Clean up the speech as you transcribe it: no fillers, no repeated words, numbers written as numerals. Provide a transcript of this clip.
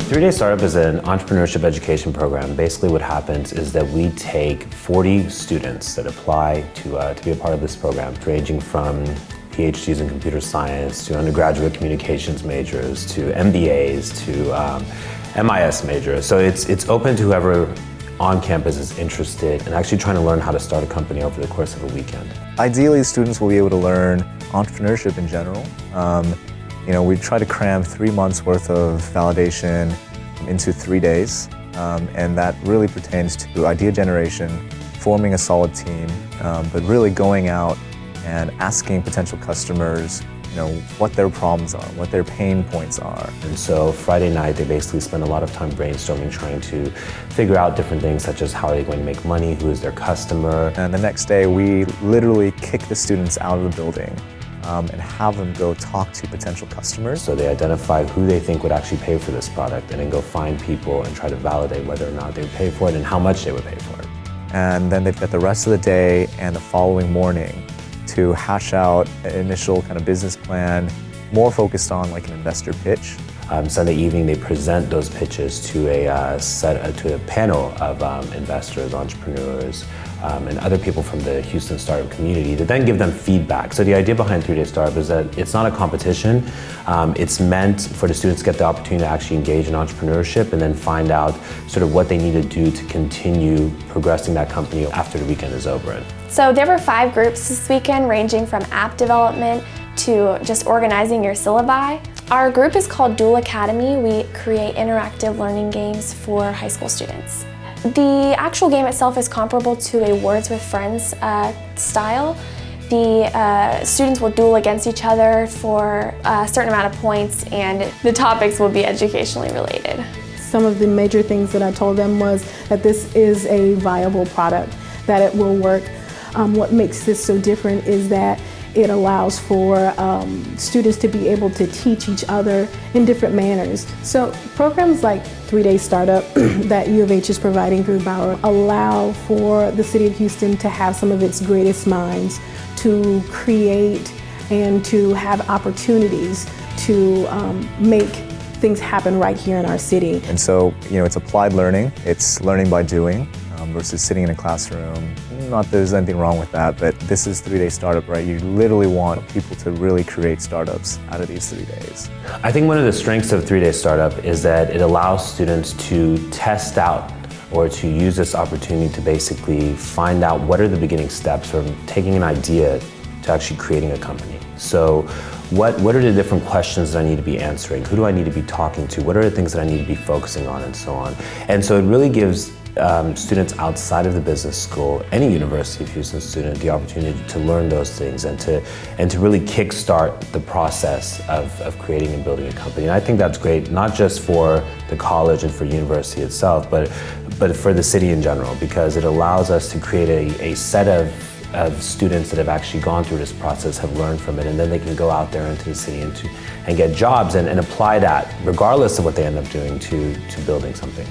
3-Day Startup is an entrepreneurship education program. Basically what happens is that we take 40 students that apply to be a part of this program, ranging from PhDs in computer science to undergraduate communications majors to MBAs to MIS majors. So it's open to whoever on campus is interested in actually trying to learn how to start a company over the course of a weekend. Ideally, students will be able to learn entrepreneurship in general. We try to cram 3 months worth of validation into 3 days, and that really pertains to idea generation, forming a solid team, but really going out and asking potential customers what their problems are, what their pain points are. And so Friday night, they basically spend a lot of time brainstorming, trying to figure out different things such as how are they going to make money, who is their customer. And the next day, we literally kick the students out of the building and have them go talk to potential customers. So they identify who they think would actually pay for this product and then go find people and try to validate whether or not they would pay for it and how much they would pay for it. And then they've got the rest of the day and the following morning to hash out an initial kind of business plan, more focused on like an investor pitch. Sunday evening, they present those pitches to a panel of investors, entrepreneurs, and other people from the Houston startup community to then give them feedback. So the idea behind 3-Day Startup is that it's not a competition. It's meant for the students to get the opportunity to actually engage in entrepreneurship and then find out sort of what they need to do to continue progressing that company after the weekend is over. So there were 5 groups this weekend, ranging from app development to just organizing your syllabi. Our group is called Dual Academy. We create interactive learning games for high school students. The actual game itself is comparable to a Words with Friends style. The students will duel against each other for a certain amount of points, and the topics will be educationally related. Some of the major things that I told them was that this is a viable product, that it will work. What makes this so different is that it allows for students to be able to teach each other in different manners. So programs like 3-Day Startup that U of H is providing through Bauer allow for the city of Houston to have some of its greatest minds to create and to have opportunities to make things happen right here in our city. And so, it's applied learning. It's learning by doing versus sitting in a classroom. Not that there's anything wrong with that, but this is 3-Day Startup, right? You literally want people to really create startups out of these 3 days. I think one of the strengths of 3-Day Startup is that it allows students to test out or to use this opportunity to basically find out what are the beginning steps from taking an idea to actually creating a company. So what are the different questions that I need to be answering? Who do I need to be talking to? What are the things that I need to be focusing on, and so on? And so it really gives students outside of the business school, any University of Houston student, the opportunity to learn those things and to really kickstart the process of creating and building a company. And I think that's great, not just for the college and for university itself, but for the city in general, because it allows us to create a set of students that have actually gone through this process, have learned from it, and then they can go out there into the city and get jobs and apply that, regardless of what they end up doing, to building something.